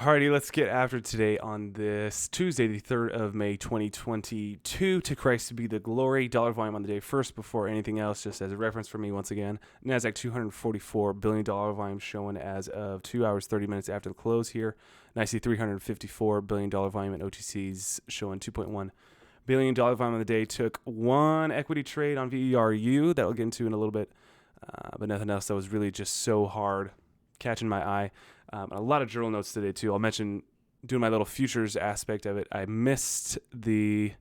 Alrighty, let's get after today on this Tuesday, the 3rd of May, 2022. To Christ be the glory. Dollar volume on the day first before anything else, just as a reference for me once again. NASDAQ $244 billion volume showing as of 2 hours, 30 minutes after the close here. Nicely $354 billion volume in OTCs showing $2.1 billion volume on the day. Took one equity trade on VERU that we'll get into in a little bit, but nothing else that was really just so hard catching my eye. A lot of journal notes today too. I'll mention doing my little futures aspect of it. I missed the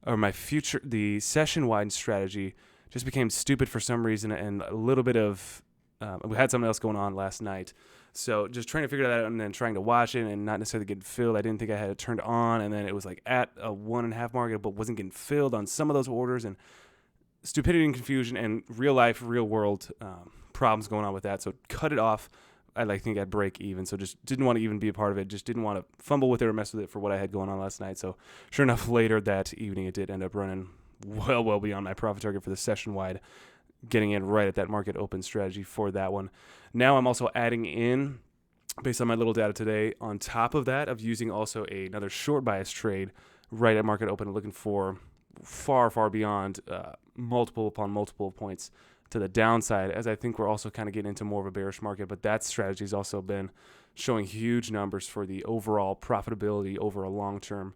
session-wide strategy just became stupid for some reason, and a little bit of we had something else going on last night. So just trying to figure that out and then trying to watch it and not necessarily get filled. I didn't think I had it turned on, and then it was like at a 1.5 market, but wasn't getting filled on some of those orders, and stupidity and confusion and real life, real world problems going on with that. So cut it off. I think I'd break even, so just didn't want to even be a part of it. Just didn't want to fumble with it or mess with it for what I had going on last night. So sure enough, later that evening, it did end up running well beyond my profit target for the session-wide, getting in right at that market open strategy for that one. Now I'm also adding in, based on my little data today, on top of that, of using also another short bias trade right at market open, looking for far beyond multiple upon multiple points to the downside, as I think we're also kind of getting into more of a bearish market. But that strategy has also been showing huge numbers for the overall profitability over a long-term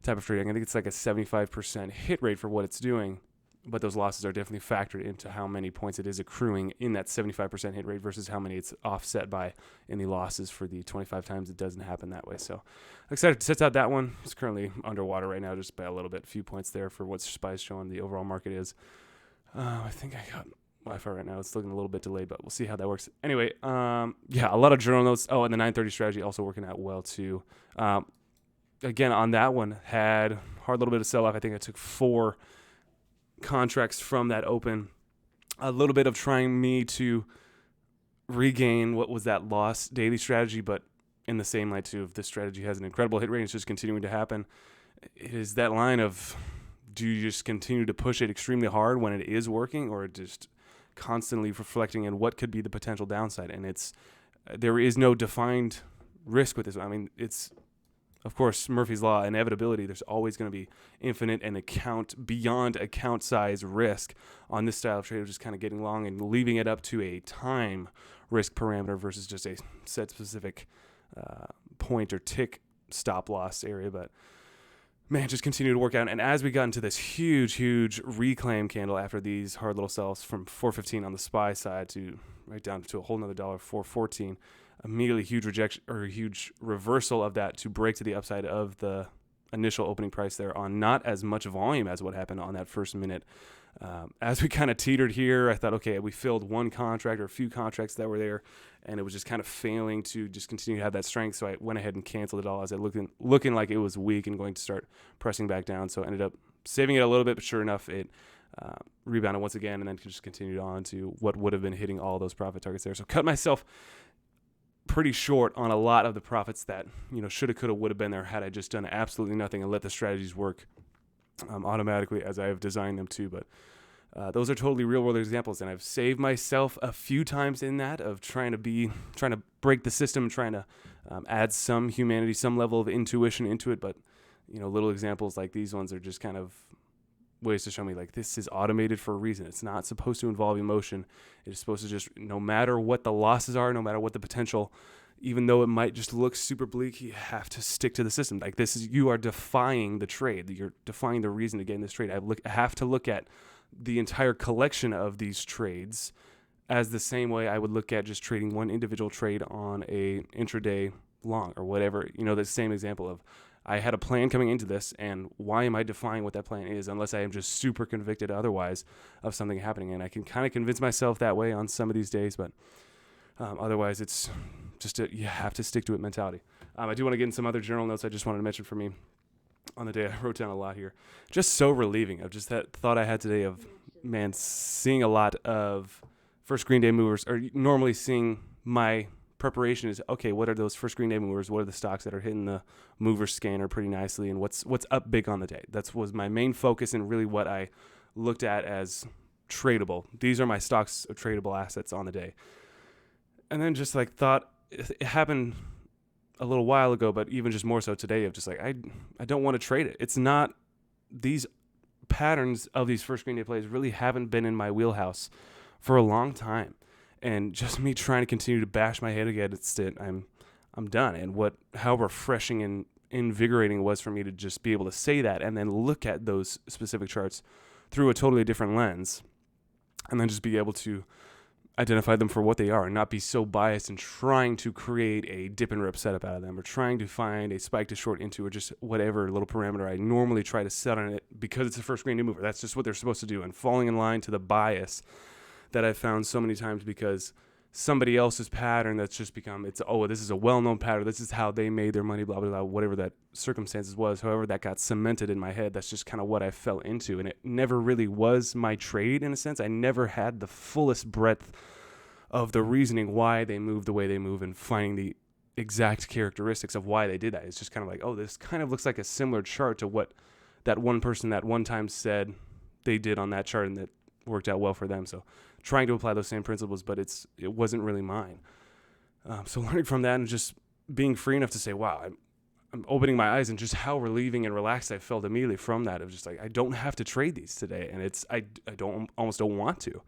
type of trading. I think it's like a 75% hit rate for what it's doing, but those losses are definitely factored into how many points it is accruing in that 75% hit rate versus how many it's offset by in the losses for the 25 times it doesn't happen that way. So excited to test out that one. It's currently underwater right now just by a little bit, a few points there for what SPY is showing the overall market is. I think I got Wi-Fi right now. It's looking a little bit delayed, but we'll see how that works. Anyway, a lot of journal notes. Oh, and the 930 strategy also working out well too. Again, on that one, had hard little bit of sell-off. I think I took 4 contracts from that open. A little bit of trying me to regain what was that lost daily strategy, but in the same light too, if this strategy has an incredible hit rate, it's just continuing to happen. It is that line of, do you just continue to push it extremely hard when it is working, or just constantly reflecting in what could be the potential downside? And there is no defined risk with this. I mean, it's, of course, Murphy's Law, inevitability. There's always going to be infinite and beyond account size risk on this style of trade, just kind of getting long and leaving it up to a time risk parameter versus just a set specific point or tick stop loss area. But man, just continue to work out. And as we got into this huge reclaim candle after these hard little sells from 415 on the SPY side to right down to a whole nother dollar, 414, immediately huge rejection or a huge reversal of that to break to the upside of the initial opening price there on not as much volume as what happened on that first minute. As we kind of teetered here, I thought, okay, we filled one contract or a few contracts that were there, and it was just kind of failing to just continue to have that strength. So I went ahead and canceled it all as it looking like it was weak and going to start pressing back down. So I ended up saving it a little bit, but sure enough, it rebounded once again and then just continued on to what would have been hitting all those profit targets there. So cut myself pretty short on a lot of the profits that, shoulda, coulda, would have been there had I just done absolutely nothing and let the strategies work automatically as I have designed them to. But those are totally real world examples, and I've saved myself a few times in that of trying to break the system, trying to add some humanity, some level of intuition into it. But little examples like these ones are just kind of ways to show me like this is automated for a reason. It's not supposed to involve emotion. It is supposed to just, no matter what the losses are, no matter what the potential, even though it might just look super bleak, you have to stick to the system. Like you are defying the trade. You're defying the reason to get in this trade. I have to look at the entire collection of these trades as the same way I would look at just trading one individual trade on a intraday long or whatever. The same example of, I had a plan coming into this, and why am I defying what that plan is unless I am just super convicted otherwise of something happening? And I can kind of convince myself that way on some of these days, but otherwise it's just you have to stick to it mentality. I do want to get in some other journal notes I just wanted to mention for me on the day. I wrote down a lot here. Just so relieving of just that thought I had today of, man, seeing a lot of first green day movers, or normally seeing my preparation is, okay, what are those first green day movers? What are the stocks that are hitting the mover scanner pretty nicely, and what's up big on the day? That was my main focus and really what I looked at as tradable. These are my stocks of tradable assets on the day. And then just thought it happened a little while ago, but even just more so today, of just like, I don't want to trade it. It's not, these patterns of these first green day plays really haven't been in my wheelhouse for a long time. And just me trying to continue to bash my head against it, I'm done. And how refreshing and invigorating it was for me to just be able to say that and then look at those specific charts through a totally different lens, and then just be able to identify them for what they are and not be so biased in trying to create a dip and rip setup out of them, or trying to find a spike to short into, or just whatever little parameter I normally try to set on it because it's the first green day mover. That's just what they're supposed to do, and falling in line to the bias that I've found so many times because somebody else's pattern that's just become, this is a well-known pattern, this is how they made their money, blah, blah, blah, whatever that circumstances was. However, that got cemented in my head. That's just kind of what I fell into, and it never really was my trade in a sense. I never had the fullest breadth of the reasoning why they move the way they move and finding the exact characteristics of why they did that. It's just kind of like, this kind of looks like a similar chart to what that one person that one time said they did on that chart, and that worked out well for them. So trying to apply those same principles, but it wasn't really mine. So learning from that and just being free enough to say, wow, I'm opening my eyes, and just how relieving and relaxed I felt immediately from that. It was just like, I don't have to trade these today. And I almost don't want to.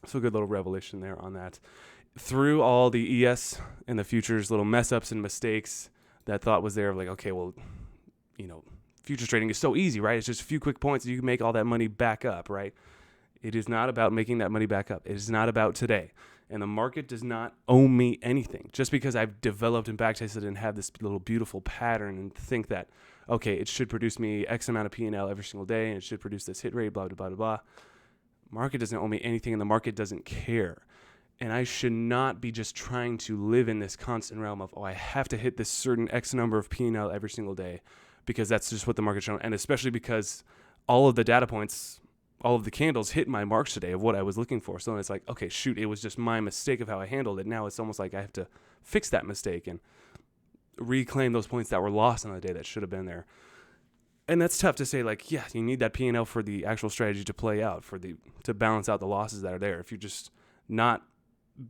So a good little revelation there on that. Through all the ES and the futures, little mess ups and mistakes, that thought was there of like, okay, well, futures trading is so easy, right? It's just a few quick points and you can make all that money back up, right? It is not about making that money back up. It is not about today. And the market does not owe me anything. Just because I've developed and backtested and have this little beautiful pattern and think that, okay, it should produce me X amount of P&L every single day, and it should produce this hit rate, blah, blah, blah, blah, blah. Market doesn't owe me anything, and the market doesn't care. And I should not be just trying to live in this constant realm of, I have to hit this certain X number of P&L every single day, because that's just what the market's showing. And especially because all of the data points, all of the candles hit my marks today of what I was looking for. So then it's like, okay, shoot, it was just my mistake of how I handled it. Now it's almost like I have to fix that mistake and reclaim those points that were lost on the day that should have been there. And that's tough to say, like, yeah, you need that P&L for the actual strategy to play out, to balance out the losses that are there. If you're just not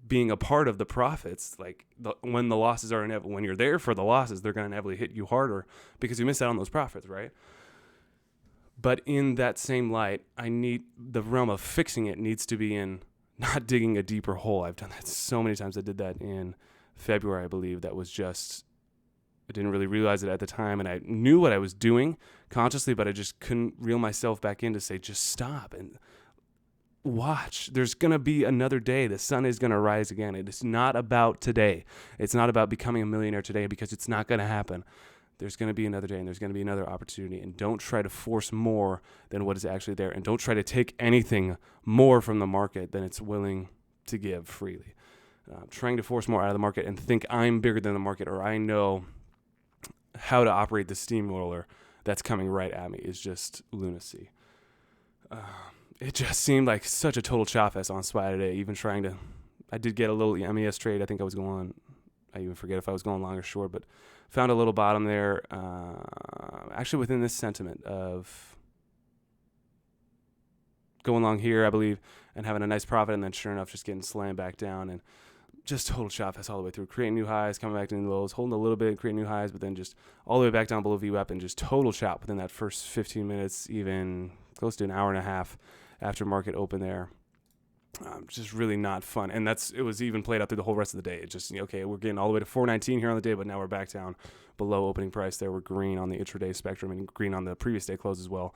being a part of the profits, like when the losses are inevitable, when you're there for the losses, they're going to inevitably hit you harder because you miss out on those profits, right? But in that same light, the realm of fixing it needs to be in not digging a deeper hole. I've done that so many times. I did that in February, I believe. That was just, I didn't really realize it at the time, and I knew what I was doing consciously, but I just couldn't reel myself back in to say, just stop and watch. There's going to be another day. The sun is going to rise again. It is not about today. It's not about becoming a millionaire today, because it's not going to happen. There's going to be another day, and there's going to be another opportunity. And don't try to force more than what is actually there. And don't try to take anything more from the market than it's willing to give freely. Trying to force more out of the market and think I'm bigger than the market, or I know how to operate the steamroller that's coming right at me, is just lunacy. It just seemed like such a total chop fest on SPY today. I did get a little MES trade. I think I even forget if I was going long or short, but found a little bottom there, actually within this sentiment of going long here, I believe, and having a nice profit, and then sure enough, just getting slammed back down, and just total chop fest all the way through, creating new highs, coming back to new lows, holding a little bit, creating new highs, but then just all the way back down below VWAP, and just total chop within that first 15 minutes, even close to an hour and a half after market open there. Just really not fun. And it was even played out through the whole rest of the day. It just, okay, we're getting all the way to 419 here on the day, but now we're back down below opening price there. We're green on the intraday spectrum and green on the previous day close as well.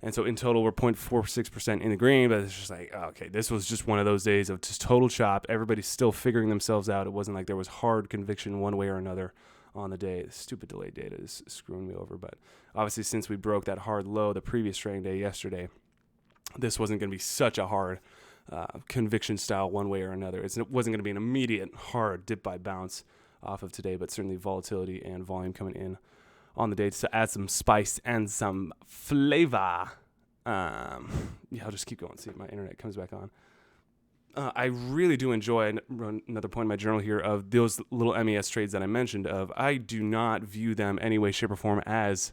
And so in total, we're 0.46% in the green, but it's just like, okay, this was just one of those days of just total chop. Everybody's still figuring themselves out. It wasn't like there was hard conviction one way or another on the day. The stupid delayed data is screwing me over. But obviously, since we broke that hard low the previous trading day yesterday, this wasn't going to be such a hard conviction style one way or another. It wasn't going to be an immediate hard dip by bounce off of today, but certainly volatility and volume coming in on the day to add some spice and some flavor. I'll just keep going, see if my internet comes back on. I really do enjoy, another point in my journal here, of those little MES trades that I mentioned of, I do not view them any way, shape, or form as,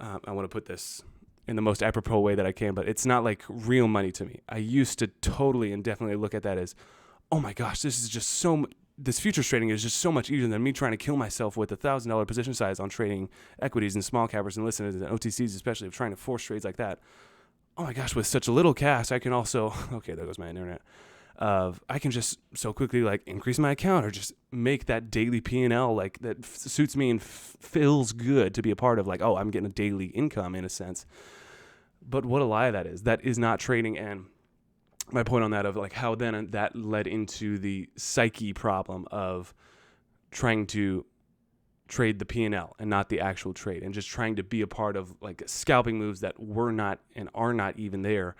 I want to put this in the most apropos way that I can, but it's not like real money to me. I used to totally and definitely look at that as, oh my gosh, this is just so this futures trading is just so much easier than me trying to kill myself with $1,000 position size on trading equities and small cappers and listeners and OTCs, especially of trying to force trades like that. Oh my gosh, with such a little cash, I can also, okay, there goes my internet. I can just so quickly like increase my account or just make that daily P&L like that suits me and feels good to be a part of, like, oh, I'm getting a daily income in a sense. But what a lie that is. That is not trading. And my point on that of like how then that led into the psyche problem of trying to trade the P&L and not the actual trade, and just trying to be a part of like scalping moves that were not and are not even there,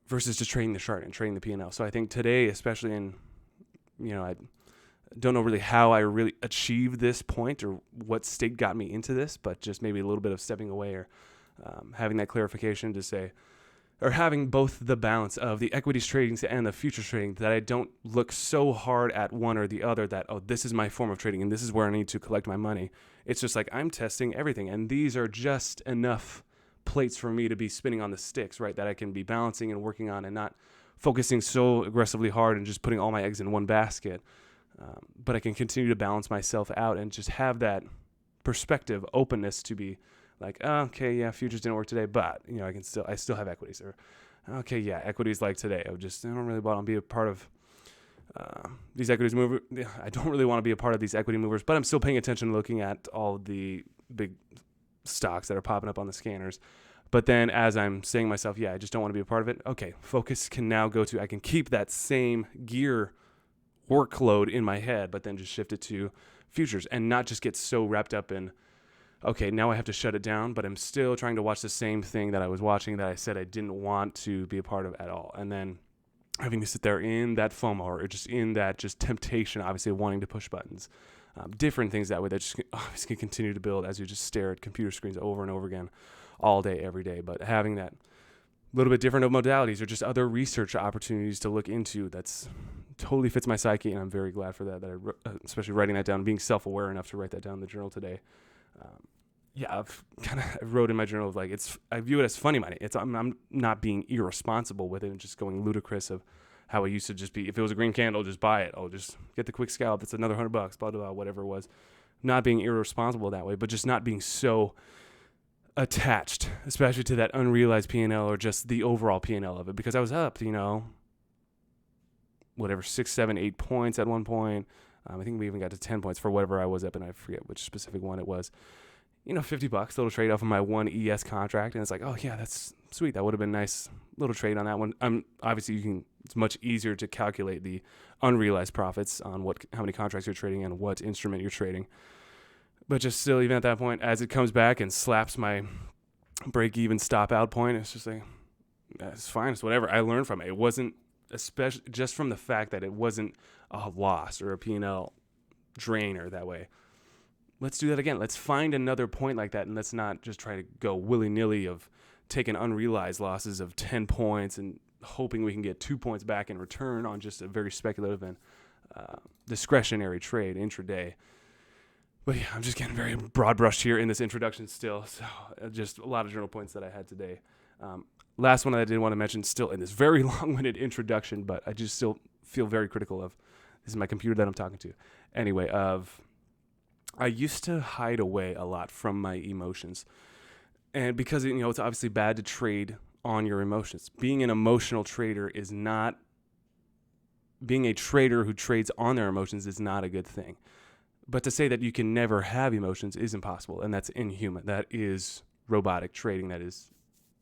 versus just trading the chart and trading the P&L. So I think today, especially in, I don't know really how I really achieved this point or what state got me into this, but just maybe a little bit of stepping away or having that clarification to say, or having both the balance of the equities trading and the futures trading, that I don't look so hard at one or the other that, oh, this is my form of trading and this is where I need to collect my money. It's just like I'm testing everything, and these are just enough plates for me to be spinning on the sticks, right, that I can be balancing and working on and not focusing so aggressively hard and just putting all my eggs in one basket. But I can continue to balance myself out and just have that perspective, openness to be like, oh, okay, yeah, futures didn't work today, but I still have equities. Or okay, yeah, equities like today. I don't really want to be a part of these equities movers. I don't really want to be a part of these equity movers, but I'm still paying attention, looking at all the big stocks that are popping up on the scanners. But then as I'm saying to myself, yeah, I just don't want to be a part of it. Okay, focus can now go to, I can keep that same gear workload in my head, but then just shift it to futures and not just get so wrapped up in, okay, now I have to shut it down, but I'm still trying to watch the same thing that I was watching that I said I didn't want to be a part of at all. And then having to sit there in that FOMO or just in that just temptation, obviously wanting to push buttons, different things that way that just obviously can continue to build as you just stare at computer screens over and over again all day, every day. But having that little bit different of modalities or just other research opportunities to look into, that's totally fits my psyche, and I'm very glad for that I especially writing that down, being self-aware enough to write that down in the journal today. I wrote in my journal of like, I view it as funny money. I'm not being irresponsible with it and just going ludicrous of how it used to just be, if it was a green candle, just buy it. Oh, just get the quick scalp. It's another $100, blah, blah, blah, whatever it was. Not being irresponsible that way, but just not being so attached, especially to that unrealized P&L or just the overall P&L of it, because I was up, whatever, 6, 7, 8 points at one point. I think we even got to 10 points for whatever I was up, and I forget which specific one it was. $50, little trade off of my one ES contract. And it's like, oh yeah, that's sweet. That would have been a nice little trade on that one. Obviously it's much easier to calculate the unrealized profits on how many contracts you're trading and what instrument you're trading. But just still, even at that point, as it comes back and slaps my break even stop out point, it's just like, it's fine. It's whatever. I learned from it. It wasn't, especially just from the fact that it wasn't a loss or a P&L drainer that way. Let's do that again. Let's find another point like that, and let's not just try to go willy-nilly of taking unrealized losses of 10 points and hoping we can get 2 points back in return on just a very speculative and discretionary trade intraday. But yeah, I'm just getting very broad brushed here in this introduction still. So just a lot of journal points that I had today. Last one that I did want to mention still in this very long-winded introduction, but I just still feel very critical of, this is my computer that I'm talking to. Anyway, I used to hide away a lot from my emotions. And because, it's obviously bad to trade on your emotions. Being an emotional trader is not, being a trader who trades on their emotions is not a good thing. But to say that you can never have emotions is impossible, and that's inhuman. That is robotic trading. That is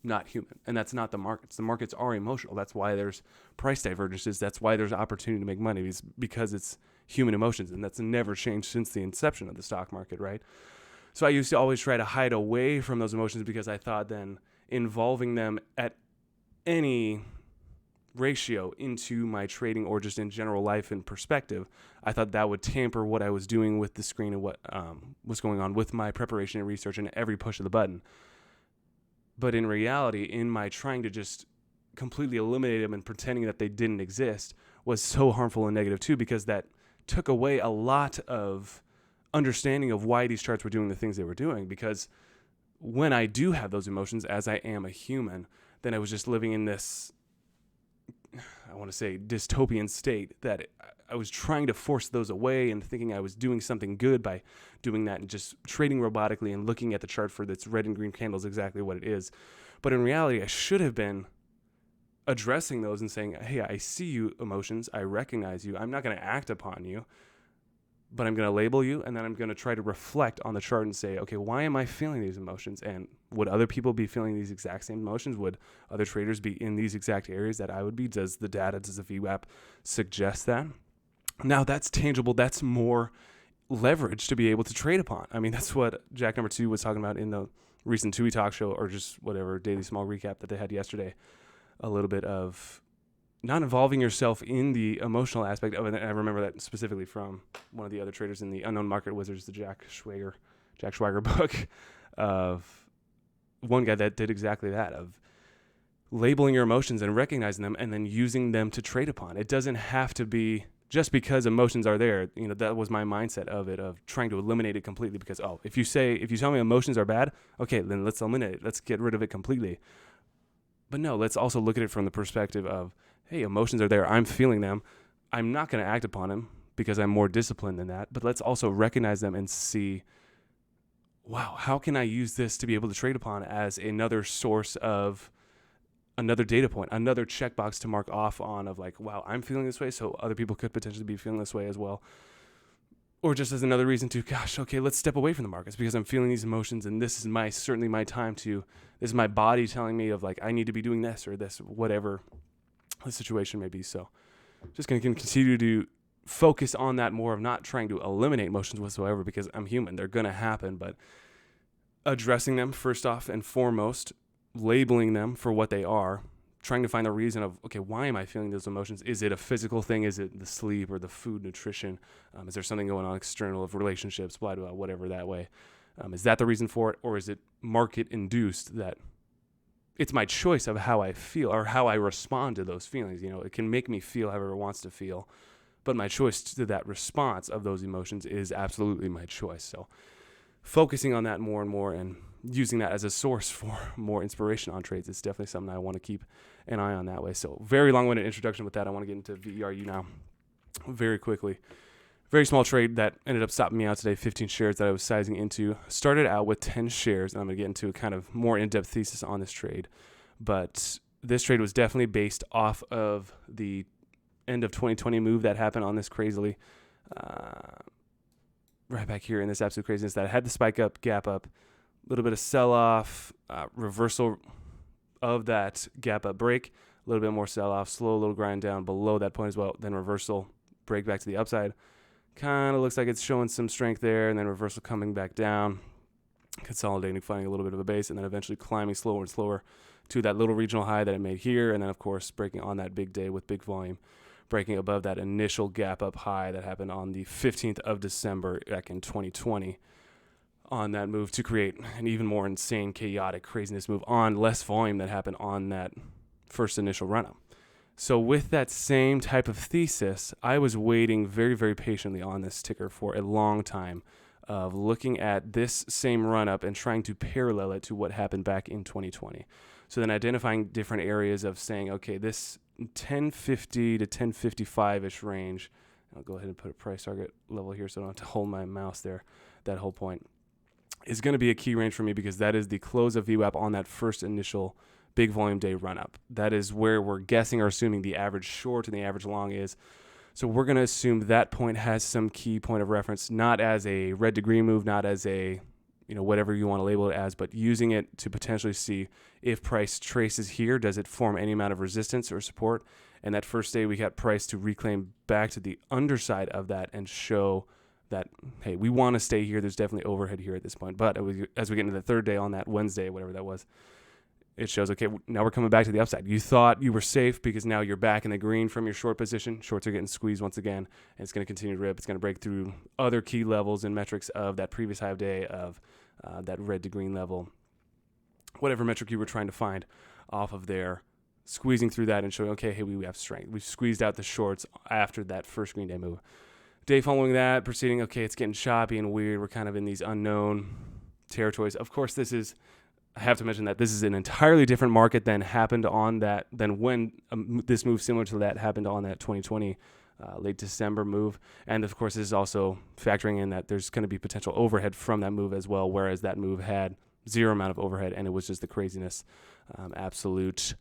not human, and that's not the markets. The markets are emotional. That's why there's price divergences. That's why there's opportunity to make money, because it's human emotions, and that's never changed since the inception of the stock market, right? So I used to always try to hide away from those emotions because I thought then involving them at any ratio into my trading or just in general life and perspective, I thought that would tamper what I was doing with the screen and what was going on with my preparation and research and every push of the button. But in reality, in my trying to just completely eliminate them and pretending that they didn't exist was so harmful and negative too, because that took away a lot of understanding of why these charts were doing the things they were doing. Because when I do have those emotions, as I am a human, then I was just living in this, I want to say, dystopian state that I was trying to force those away and thinking I was doing something good by doing that and just trading robotically and looking at the chart for that's red and green candles exactly what it is. But in reality, I should have been addressing those and saying, hey, I see you emotions. I recognize you. I'm not going to act upon you, but I'm going to label you, and then I'm going to try to reflect on the chart and say, okay, why am I feeling these emotions? And would other people be feeling these exact same emotions? Would other traders be in these exact areas that I would be? Does the data, does the VWAP suggest that? Now that's tangible. That's more leverage to be able to trade upon. I mean, that's what Jack number 2 was talking about in the recent TUI talk show, or just whatever daily small recap that they had yesterday. A little bit of not involving yourself in the emotional aspect of it. And I remember that specifically from one of the other traders in the Unknown Market Wizards, the Jack Schwager book, of one guy that did exactly that, of labeling your emotions and recognizing them and then using them to trade upon. It doesn't have to be just because emotions are there. You know, that was my mindset of it, of trying to eliminate it completely, because, if you tell me emotions are bad, okay, then let's eliminate it. Let's get rid of it completely. But no, let's also look at it from the perspective of, hey, emotions are there. I'm feeling them. I'm not going to act upon them because I'm more disciplined than that. But let's also recognize them and see, wow, how can I use this to be able to trade upon as another source of another data point, another checkbox to mark off on of like, wow, I'm feeling this way, so other people could potentially be feeling this way as well. Or just as another reason to, gosh, okay, let's step away from the markets because I'm feeling these emotions, and this is certainly my time to, this is my body telling me of like, I need to be doing this or this, whatever the situation may be. So just going to continue to focus on that more, of not trying to eliminate emotions whatsoever, because I'm human. They're going to happen, but addressing them first off and foremost, labeling them for what they are, trying to find the reason of, okay, why am I feeling those emotions? Is it a physical thing? Is it the sleep or the food, nutrition? Is there something going on external of relationships, blah, blah, whatever that way? Is that the reason for it? Or is it market induced, that it's my choice of how I feel or how I respond to those feelings? You know, it can make me feel however it wants to feel, but my choice to that response of those emotions is absolutely my choice. So focusing on that more and more and using that as a source for more inspiration on trades is definitely something I want to keep an eye on that way. So very long-winded introduction with that. I want to get into VERU now very quickly. Very small trade that ended up stopping me out today, 15 shares that I was sizing into. Started out with 10 shares, and I'm going to get into a kind of more in-depth thesis on this trade. But this trade was definitely based off of the end of 2020 move that happened on this crazily. Right back here in this absolute craziness that had the spike up, gap up, a little bit of sell-off, reversal of that gap up break, a little bit more sell-off, slow little grind down below that point as well, then reversal, break back to the upside. Kind of looks like it's showing some strength there, and then reversal coming back down, consolidating, finding a little bit of a base, and then eventually climbing slower and slower to that little regional high that it made here, and then, of course, breaking on that big day with big volume, breaking above that initial gap up high that happened on the 15th of December back in 2020 on that move to create an even more insane, chaotic craziness move on less volume that happened on that first initial run-up. So with that same type of thesis, I was waiting very, very patiently on this ticker for a long time, of looking at this same run-up and trying to parallel it to what happened back in 2020. So then identifying different areas of saying, okay, this 1050 to 1055-ish range, I'll go ahead and put a price target level here so I don't have to hold my mouse there, that whole point, is going to be a key range for me, because that is the close of VWAP on that first initial big volume day run up. That is where we're guessing or assuming the average short and the average long is. So we're going to assume that point has some key point of reference, not as a red degree move, not as a, whatever you want to label it as, but using it to potentially see if price traces here, does it form any amount of resistance or support? And that first day we got price to reclaim back to the underside of that and show that, hey, we want to stay here. There's definitely overhead here at this point. But as we get into the third day on that Wednesday, whatever that was, it shows, okay, now we're coming back to the upside. You thought you were safe because now you're back in the green from your short position. Shorts are getting squeezed once again, and it's going to continue to rip. It's going to break through other key levels and metrics of that previous high of day of that red to green level, whatever metric you were trying to find off of there, squeezing through that and showing, okay, hey, we have strength. We've squeezed out the shorts after that first green day move. Day following that, proceeding, okay, it's getting choppy and weird. We're kind of in these unknown territories. Of course, this is I have to mention that this is an entirely different market than when this move similar to that happened on that 2020 late December move. And of course, this is also factoring in that there's going to be potential overhead from that move as well, whereas that move had zero amount of overhead, and it was just the craziness, absolute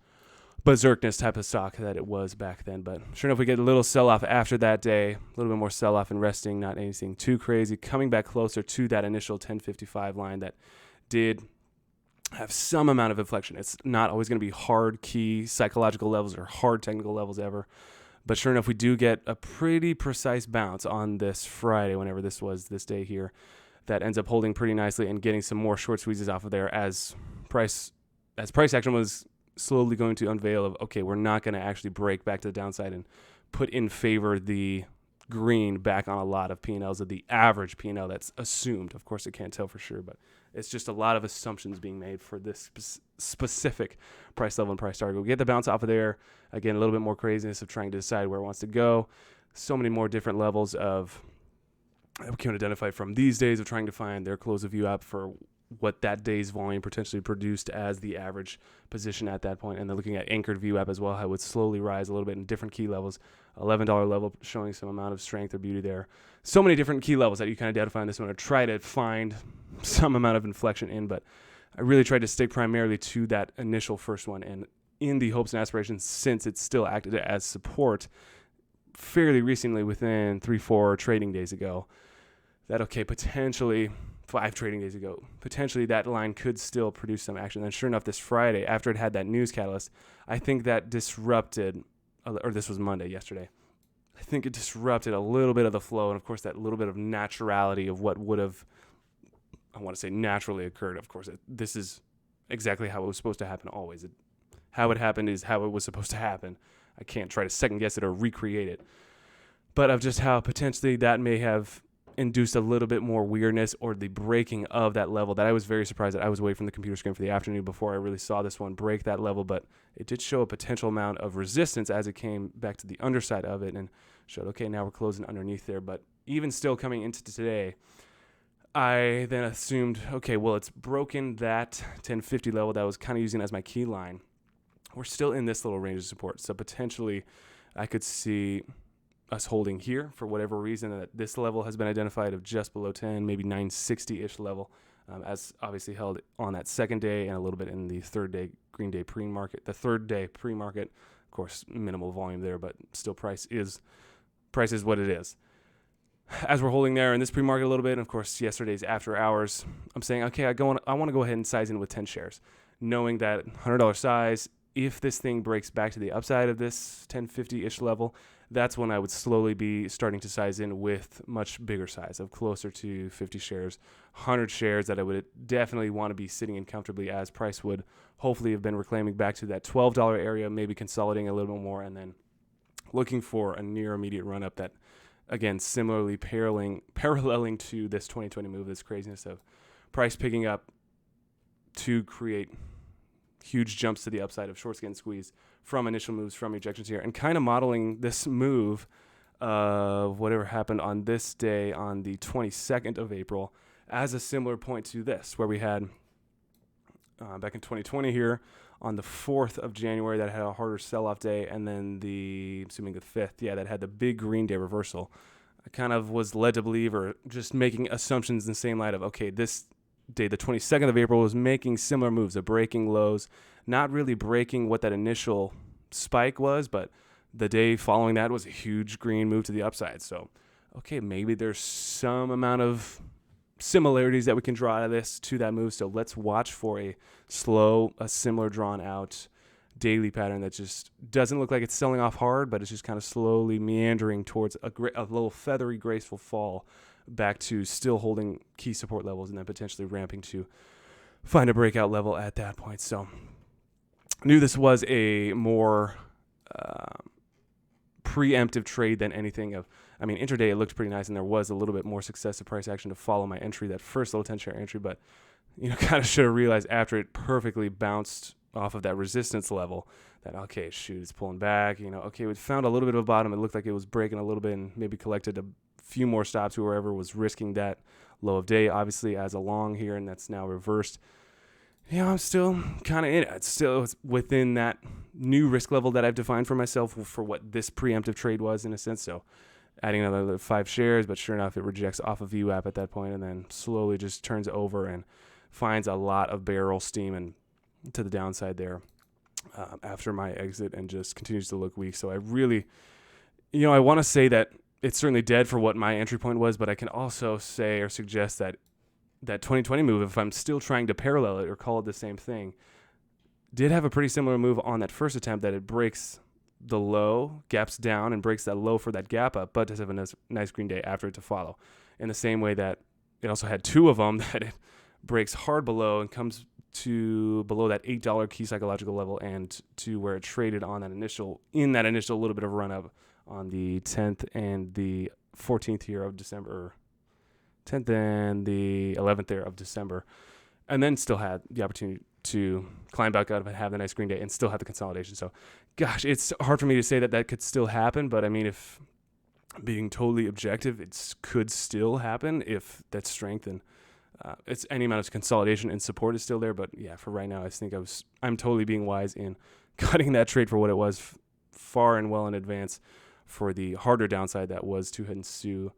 berserkness type of stock that it was back then. But sure enough, we get a little sell-off after that day, a little bit more sell-off and resting, not anything too crazy, coming back closer to that initial 1055 line that did have some amount of inflection. It's not always going to be hard key psychological levels or hard technical levels ever. But sure enough, we do get a pretty precise bounce on this Friday, whenever this was, this day here, that ends up holding pretty nicely and getting some more short squeezes off of there as price action was slowly going to unveil of, okay, we're not going to actually break back to the downside and put in favor the green back on a lot of P&Ls of the average P&L that's assumed. Of course, I can't tell for sure, but it's just a lot of assumptions being made for this specific price level and price target. We get the bounce off of there. Again, a little bit more craziness of trying to decide where it wants to go. So many more different levels of we can identify from these days of trying to find their close of view app for what that day's volume potentially produced as the average position at that point. And then looking at anchored view app as well, how it would slowly rise a little bit in different key levels. $11 level showing some amount of strength or beauty there. So many different key levels that you can identify in this one, or try to find some amount of inflection in. But I really tried to stick primarily to that initial first one, and in the hopes and aspirations, since it still acted as support fairly recently within 3-4 trading days ago, that potentially 5 trading days ago, potentially that line could still produce some action. And sure enough, this Friday, after it had that news catalyst, I think that disrupted, or this was Monday, yesterday, I think it disrupted a little bit of the flow, and of course that little bit of naturality of what would have, I want to say naturally occurred. Of course, this is exactly how it was supposed to happen always. How it happened is how it was supposed to happen. I can't try to second guess it or recreate it. But of just how potentially that may have induced a little bit more weirdness, or the breaking of that level that I was very surprised that I was away from the computer screen for the afternoon before I really saw this one break that level. But it did show a potential amount of resistance as it came back to the underside of it and showed, okay, now we're closing underneath there. But even still coming into today, I then assumed, okay, well, it's broken that 1050 level that I was kind of using as my key line. We're still in this little range of support. So potentially I could see us holding here for whatever reason, that this level has been identified of just below 10, maybe 960-ish level, as obviously held on that second day and a little bit in the third day green day pre-market. The third day pre-market, of course, minimal volume there, but still price is what it is. As we're holding there in this pre-market a little bit, and of course yesterday's after hours, I'm saying, okay, I want to go ahead and size in with 10 shares, knowing that $100 size, if this thing breaks back to the upside of this 1050-ish level, that's when I would slowly be starting to size in with much bigger size of closer to 50 shares, 100 shares that I would definitely want to be sitting in comfortably, as price would hopefully have been reclaiming back to that $12 area, maybe consolidating a little bit more, and then looking for a near immediate run up that, again, similarly paralleling to this 2020 move, this craziness of price picking up to create huge jumps to the upside of shorts getting squeezed from initial moves, from ejections here, and kind of modeling this move of whatever happened on this day on the 22nd of April as a similar point to this, where we had back in 2020 here on the 4th of January that had a harder sell-off day, and then assuming the 5th, that had the big green day reversal. I kind of was led to believe, or just making assumptions in the same light of, okay, this day, the 22nd of April, was making similar moves of breaking lows, not really breaking what that initial spike was, but the day following that was a huge green move to the upside. So, okay, maybe there's some amount of similarities that we can draw out of this to that move. So let's watch for a similar drawn out daily pattern that just doesn't look like it's selling off hard, but it's just kind of slowly meandering towards a little feathery, graceful fall back to still holding key support levels, and then potentially ramping to find a breakout level at that point. So knew this was a more preemptive trade than anything of, intraday it looked pretty nice, and there was a little bit more successive price action to follow my entry, that first little 10 share entry, but kind of should have realized after it perfectly bounced off of that resistance level that, okay, shoot, it's pulling back, okay, we found a little bit of a bottom. It looked like it was breaking a little bit and maybe collected a few more stops, whoever was risking that low of day, obviously as a long here, and that's now reversed. I'm still kind of in it. It's within that new risk level that I've defined for myself for what this preemptive trade was, in a sense. So adding another 5 shares, but sure enough, it rejects off of VWAP at that point and then slowly just turns over and finds a lot of barrel steam and to the downside there after my exit and just continues to look weak. So I really, I want to say that it's certainly dead for what my entry point was, but I can also say or suggest that 2020 move, if I'm still trying to parallel it or call it the same thing, did have a pretty similar move on that first attempt, that it breaks the low, gaps down, and breaks that low for that gap up, but does have a nice green day after it to follow. In the same way that it also had 2 of them that it breaks hard below and comes to below that $8 key psychological level and to where it traded on that initial little bit of run up on the 10th and the 14th here of December, 10th and the 11th there of December, and then still had the opportunity to climb back out and have the nice green day and still have the consolidation. So, gosh, it's hard for me to say that could still happen, but I mean, if being totally objective, it could still happen if that strength and it's any amount of consolidation and support is still there. But yeah, for right now, I think I'm totally being wise in cutting that trade for what it was far and well in advance for the harder downside that was to ensue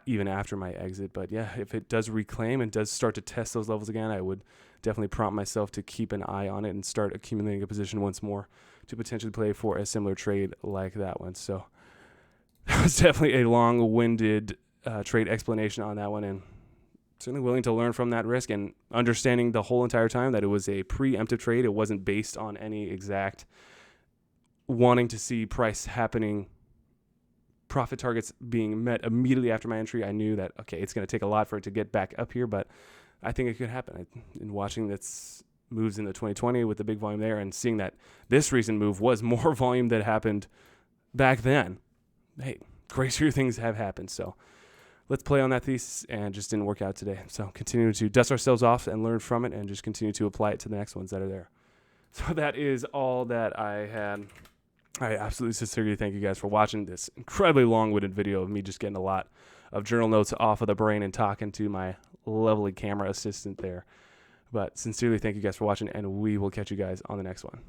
even after my exit. But yeah, if it does reclaim and does start to test those levels again, I would definitely prompt myself to keep an eye on it and start accumulating a position once more to potentially play for a similar trade like that one. So that was definitely a long-winded trade explanation on that one, and certainly willing to learn from that risk and understanding the whole entire time that it was a preemptive trade. It wasn't based on any exact wanting to see price happening, profit targets being met immediately after my entry. I knew that, okay, it's going to take a lot for it to get back up here, but I think it could happen. In watching this moves in the 2020 with the big volume there and seeing that this recent move was more volume that happened back then, hey, crazier things have happened. So let's play on that thesis, and just didn't work out today. So continue to dust ourselves off and learn from it and just continue to apply it to the next ones that are there. So that is all that I had. I absolutely sincerely thank you guys for watching this incredibly long-winded video of me just getting a lot of journal notes off of the brain and talking to my lovely camera assistant there. But sincerely thank you guys for watching, and we will catch you guys on the next one.